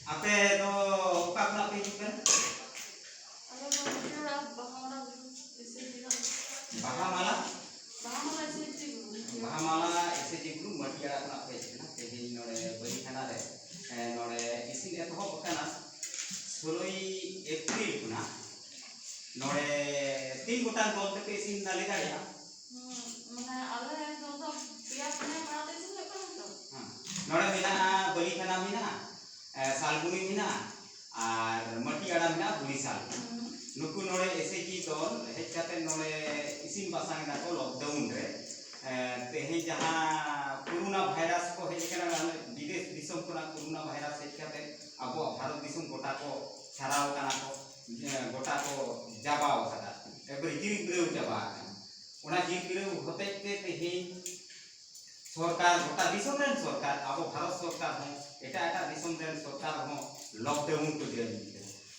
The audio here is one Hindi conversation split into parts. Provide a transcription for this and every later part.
Ape do oka khona pe hijuk kana? Baha mala SAG group Matiara khona pe hijuk kana te nore bari khana re nore isin etohop kana 16 April kuna nore 3 gotan dol te isin dale daria mane ale do pia pane mara te isin lekana to nore mena bari khana mena सालगुनी मिना और मटियाड़ा मिना बुरीसाल नुकु नोड़े SAG दल हेज काते नोड़े इसिन बासांग दाको लॉकडाउन रे तेहे जहां कोरोना वायरस को हेज कना विदेश दिसम कोना कोरोना वायरस हेज काते अब भारत दिसम गोटा को छराव कना को गोटा को जाबाव कदा एबरी जिर बिरेव जाबा ओना जिर बिरेव होते तेहे सरकार गोटा दिसम रेन सरकार अब भारत सरकार हो एटा दिसम रेन सरकार हो लॉकडाउन को जारी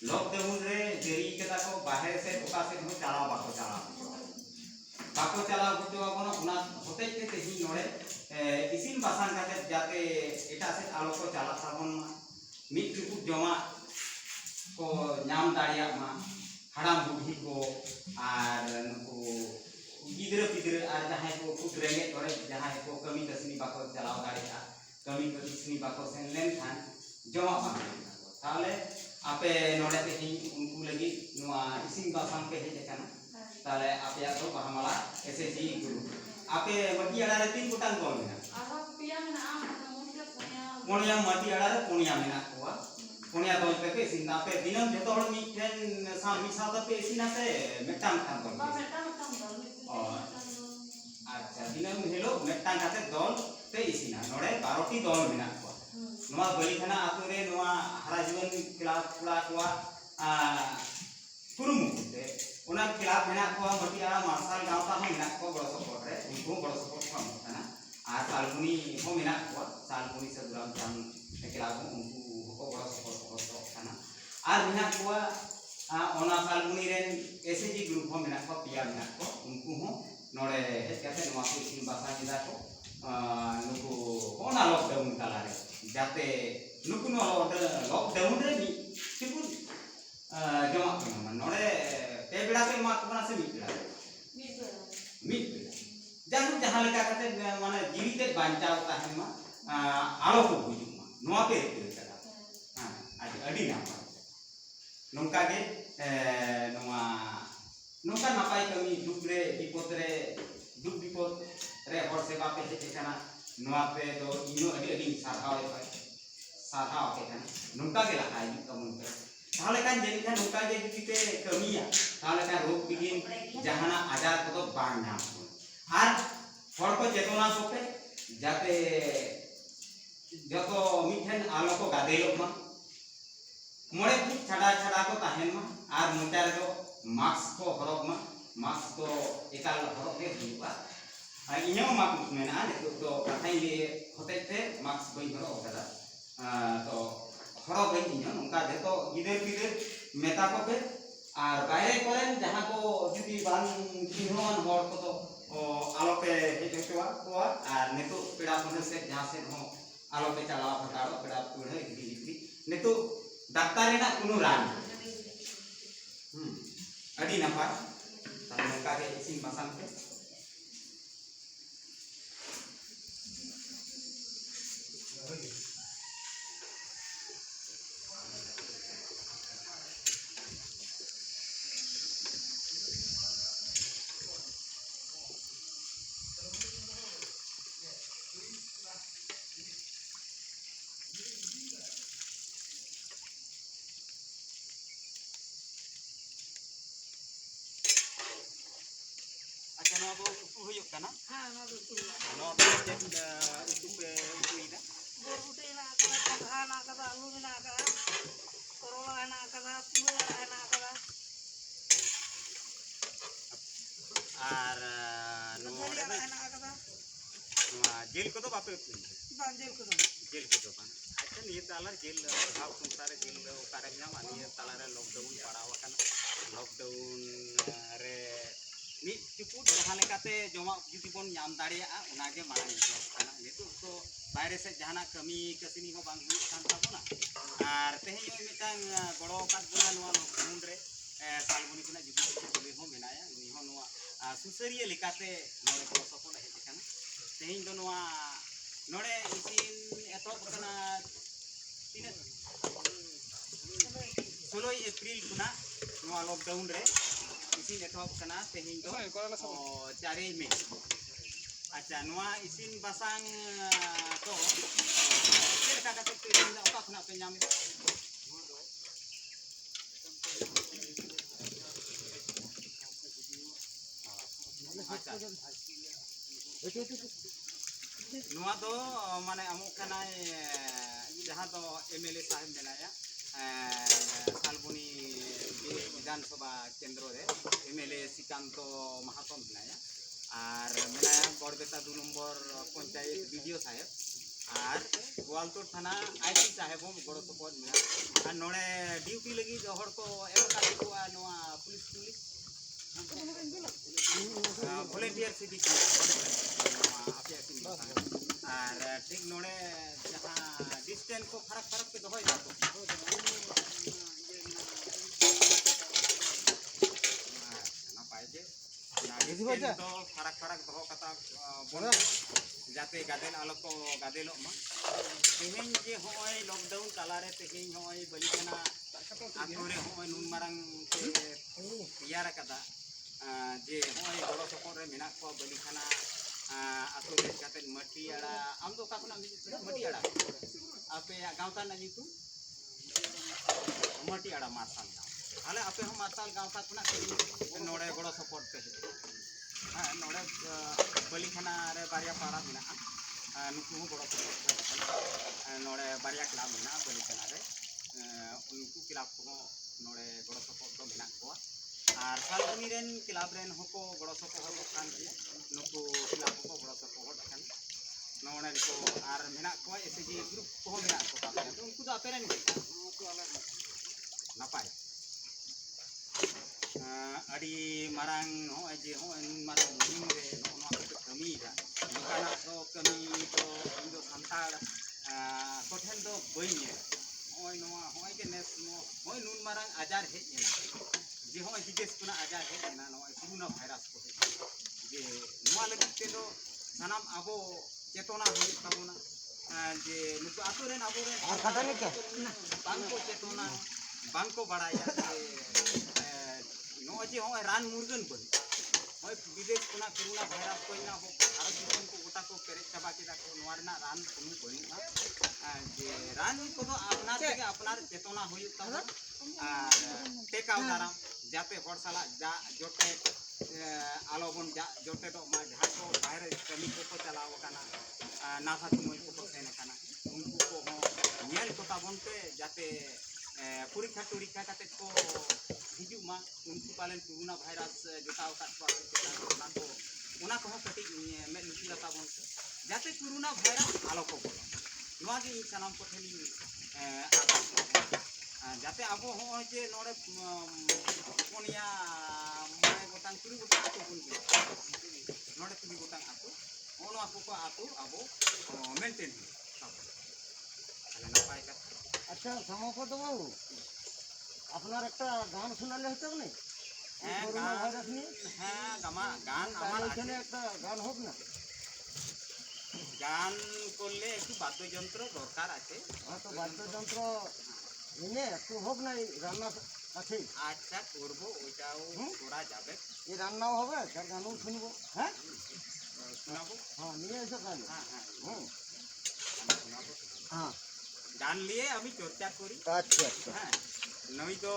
लॉकडाउन रे जेरी केदा को बाहर से ओका से हो चलाव बाको चलाव होतो कोना उना होते ते ही नोड़े इसिन बासान काते जाते एटा से आलो को चला साबन मिट टुकु जमा को नाम दाड़िया मा हड़ाम बुढ़ी को आर नुको गिदरे पिदरे आर जहां को खुद रेंगे तोरे जहां को कमी कसनी बाको चलाव दाड़िया कमी कसनी बाको सेन लेन खान जमा बा ताले आपे नोड़े ते ही उनको लगी नुआ इसिन बासान पे हेज kana ताले आपे तो बहमाला SAG गुरु आपे मटियाड़ा रे 3 गोटान दल मेना आरो पिया मेना मोनिया मटियाड़ा रे पुनिया मेना कोआ पुनिया दल पे इसिन आपे दिनम जतो हड़ मिठेन सामी सादा पे इसिना से मेटाम खान दल अच्छा दिनम हेलो मेटाम काते दल ते इसिना नोड़े 12टी दल मेना कोआ नोआ बलिखाना आतु रे नोआ हरा जीवन क्लाब पुरा कोआ कुरुमुते ओना क्लाब मेना कोआ मटियाड़ा मार्शल गांवता हो मेना को बड़ सपोर्ट रे उनको बड़ सपोर्ट को खाना आ सालगुनी हो मेना कोआ सालगुनी से दुराम जान क्लाब उनको को बड़ सपोर्ट को खाना आर मेना कोआ ओना सालगुनी रेन SAG ग्रुप हो मेना को पिया मेना को उनको हो नोड़े हेज काते नोआ को इसिन बासा जिदा को नुको ओना लॉकडाउन ताला रे जाते नुकु नो लॉकडाउन रे मी चिपु जमा कना नोड़े पे बेड़ा पे मा कना से मी बेड़ा जानु जहां लेका काते माने जीविते बांचाव ताहेन मा आलो को बुजु मा नोआ पे कदा हां अडी ना नोंका के नोआ नोंका नापाय कमी दुख रे विपद रे हर सेवा पे हेज कना नोआ पे तो इनो अडी साधाव पे kana nungka ge la hai kamun pe tahle kan jadi kan nungka ge jite kamiya tahle kan rog bigin jahana ajar ko bang nyam ar hor ko chetona sope jate joto mithen alo ko gadelo ma mole ki chada ko tahen ma ar mutar do mask ko horog ma mask to ekal horog ge diba inyo mak mena to katai le hotete mask bai horog kada तो हरो गई इन उनका जेतो गिदर गिदर मेता को पे और बाहरे करेन जहां को जुदी बान चिन्हन हर को तो आलो पे हेटवा कोआ और नेतो पेड़ा पने से जहां से हो आलो पे चलावा फटाड़ो पेड़ा पुड़े इदी नेतो डाक्टर रेना कुनु रान अडी नपा ताले नका के इसिन बासान पे अच्छा नोआ दो उतु होयक kana हां नोआ दो उतु नोआ पे उतु पे उतुइना बोरुटे ना कदा कथा ना कदा आलू ना कदा करोला ना कदा पुरा ना कदा आर नोआ ना कदा नोआ जेल को तो बापे बान जेल को बान अच्छा निये ताला जेल भाव संसार जेल ओकारे नामा निये ताला रे लॉकडाउन पड़ावा kana लॉकडाउन रे नि चुपु जहां लेकाते जमा जुदी बन नाम दाड़िया उनागे मारांग kana नितु तो बाहरे से जहाना कमी कसनी हो बांग हुई खान ताबोना আর তেহেñ মিটাং গড়ো কাট বনা নোয়া লকডাউন রে সালবনি খুনা जुदी पुलिस हो मेनाया नुई हो नोआ सुसरिया लेकाते नोड़े गड़ो सपोर्ट हेज काना तेहेñ दो नोआ नोड़े इसिन एतोब कना तीन 16 एप्रिल खुना नोआ लॉकडाउन रे इसिन एतोब कना तेहेñ दो 4 मई अच्छा नोआ इसिन बासांग तो चेलका काते पे ओका खुना पे नाम अच्छा नोआ दो माने अमुक कनाय जहां तो एमएलए साहब मेनाया सालबनी विधानसभा केंद्र रे एमएलए श्रीकांत महातो मेनाया और मेनाया बड़बेता 2 नंबर पंचायत बीडीओ साहेब और गोवालतोड़ थाना आईसी साहेब गड़ो सपोर्ट मेना और नोड़े ड्यूटी लगी हर को एम का नोआ पुलिस volunteer सिटी आपे और ठीक नोड़े जहां डिस्टेंस को फरक फरक पे दोहय जातो ना पाइजे ना डिस्टेंस तो फरक फरक दोह कता बोला जाते गादेल आलो को गादेलो मा तेहेñ जे होय लॉकडाउन ताला रे तेहेñ होय बलिकना आतोरे होय नुन मारंग के तैयार कदा जे होय गड़ो सपोर्ट रे मेना को बलिखाना आतो रे काते मटियाड़ा आम दो का खुना मटियाड़ा आपे गांवता ना नितु मटियाड़ा मारसाल गांव हाले आपे हम मारसाल गांवता खुना नोड़े गड़ो सपोर्ट पे हां नोड़े बलिखाना रे बारिया पाड़ा मेना नुकु गड़ो सपोर्ट नोड़े बारिया क्लब मेना बलिखाना रे उनको क्लब को नोड़े गड़ो सपोर्ट तो मेना को और सालबनी रेन क्लब रेन होको गड़ो सपोर्ट खान के नुकु क्लब को गड़ो सपोर्ट खान नोने को और मेना को एसजी ग्रुप को मेना को तो उनको तो आपेरेन नापाय अड़ी मारांग हो जे हो मारांग मुहिम रे नोना को कमी का नोकाना तो कमी तो इंदो संताड़ कोठेन दो बइने होय नोआ होय के नेस होय नुन मारांग आजार हे जे होय विदेश कुना आजार हे ना नोय कोरोना भाइरस को जे नोआ लगी ते दो सनाम आबो चेतना होई ताबोना जे नुको आतो रेन आबो रेन और खाता ने के बांको चेतना बांको बड़ाया जे नोय जे होय रान मुर्गन को होय विदेश कुना कोरोना भाइरस को ना हो भारत दिसम को गोटा को पेरेज चाबा के को नोआ ना रान कुनु बनुआ जे रान को तो अपना के अपना चेतना होई ताबो टेकाव दाराम जाते हर साला जा जोटे आलो बन जा जोटे तो मा जहां को बाहर कमी को चलाव काना नासा तुमल को सेन काना उनको को नेल को ताबनते जाते परीक्षा टुरीक्षा काते को हिजु मा उनको पालन कोरोना भाइरस जोटाव का उना को कटी में लुचुला ताबन जाते कोरोना भाइरस आलो को बोलो नोआ गे सनाम को थेली जाते आबो हो जे नोड़े पोनिया माने गोटांग तुरी गोटांग आतो बुन नोड़े तुरी गोटांग आतो ono aku ko आतो आबो मेंटेन তাহলে না পাই কথা আচ্ছা সমাপত বাবু আপনার একটা গান শোনালে হতো না করোনা ভাইরাস নিয়ে হ্যাঁ গান আমার এখানে একটা গান হোক না গান করলে একটু বাদ্যযন্ত্র দরকার আছে হ্যাঁ তো বাদ্যযন্ত্র এনে একটু হোক না এই রান্না আছে আচ্ছা করব ওইটাও করা যাবে এই রান্নাও হবে তার গানও শুনবো হ্যাঁ শোনাবো হ্যাঁ নিয়ে এসো তাহলে হ্যাঁ হ্যাঁ শোনাবো হ্যাঁ গান নিয়ে আমি চর্চা করি আচ্ছা আচ্ছা হ্যাঁ নই তো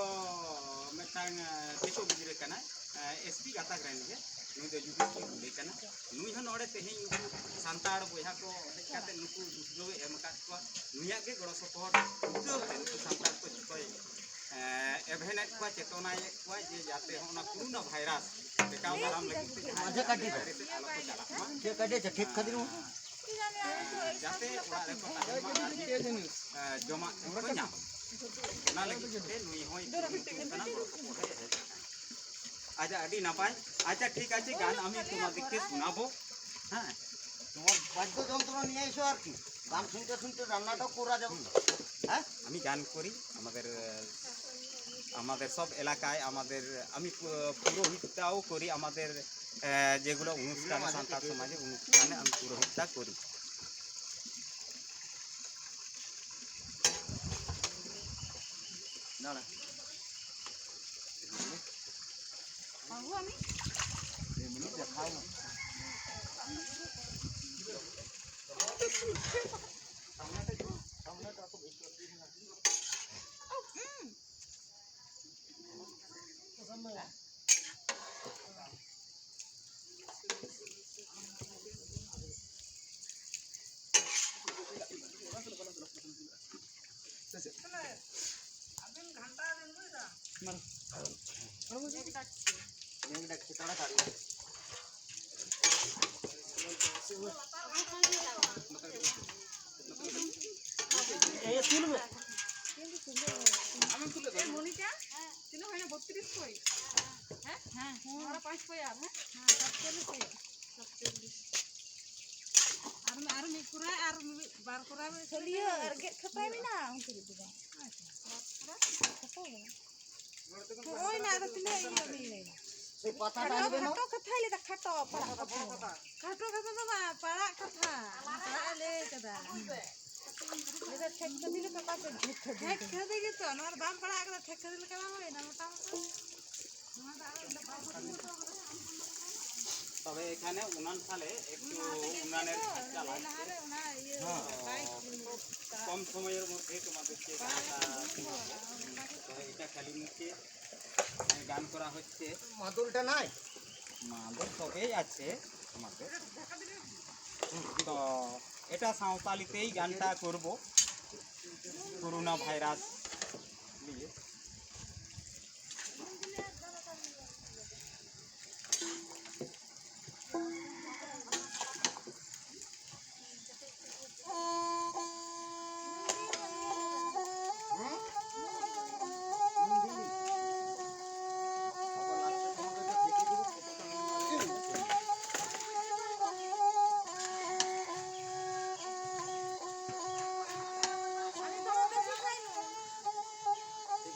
মেটাং দেখো বুঝরে কানা एसपी गाता ग्रेन के नुई दो जुगी की बुले कना नुई हन ओडे तेही नुकु सांताड़ बोया को हेकाते नुकु दुसरो एम का को नुया के गड़ो सपोर्ट जो नुकु सांताड़ को चिपय एभेनेट को चेतनाय को जे जाते होना कोरोना भाइरस बेकाव दाराम लगी ते मजे काटी आलो को चला जे काटे ठीक खातिर जाते ओड़ा रे को जमा को नाम ना लगी ते नुई होय कना सपोर्ट है আচ্ছা আদি না পাই আচ্ছা ঠিক আছে গান আমি তোমাদেরকে শোনাবো হ্যাঁ তোমার বাদ্যযন্ত্র নিয়ে এসো আর কি গান শুনতে শুনতে রান্নাটাও করা যাবে হ্যাঁ আমি গান করি আমাদের সব এলাকায় আমি পুরোহিতটাও করি আমাদের যেগুলো অনুষ্ঠান সান্তাল সমাজে অনুষ্ঠানে আমি পুরোহিতটা করি। দাঁড়া বাবু আমি এমনি দেখাও না সামনেটা তো বেশি অসুবিধা না আপনি ঘন্টা দিন বুঝলা ডাকছে তাড়াতাড়ি তুলবে মনিকা তিন হয় না 32 কই হ্যাঁ হ্যাঁ আমরা 5 কই আর হ্যাঁ 47 কই 47 আর মিকুরা আর বার করা চলিও আর গে খপাই না উনকে দিবা ওই না তো তুমি এই সেই পাতাটা আনবে না খাটো কথা হইলে তা খাটো পাড়া কথা খাটো কথা বাবা পাড়া কথা পাড়া লে কদা এটা ঠেকা দিলে কাকা ঠেকা দিলে তো আমার বাম পাড়া একদম ঠেকা দিলে কেমন হয় না মোটামুটি তবে এখানে উনান সালে একটু উনানের চালায় কম সময়ের মধ্যে তোমাদেরকে এটা খালি মুখে গান করা হচ্ছে। মাদুলটা নাই আমাদের সবেই আছে আমাদের, তো এটা সাঁওতালিতেই গানটা করব করোনা ভাইরাস নিয়ে।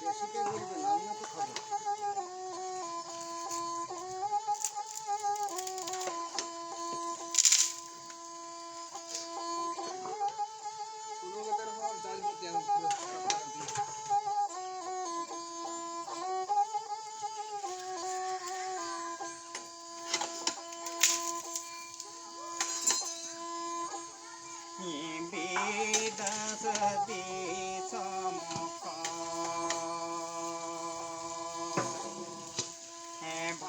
বেশিকে বলবে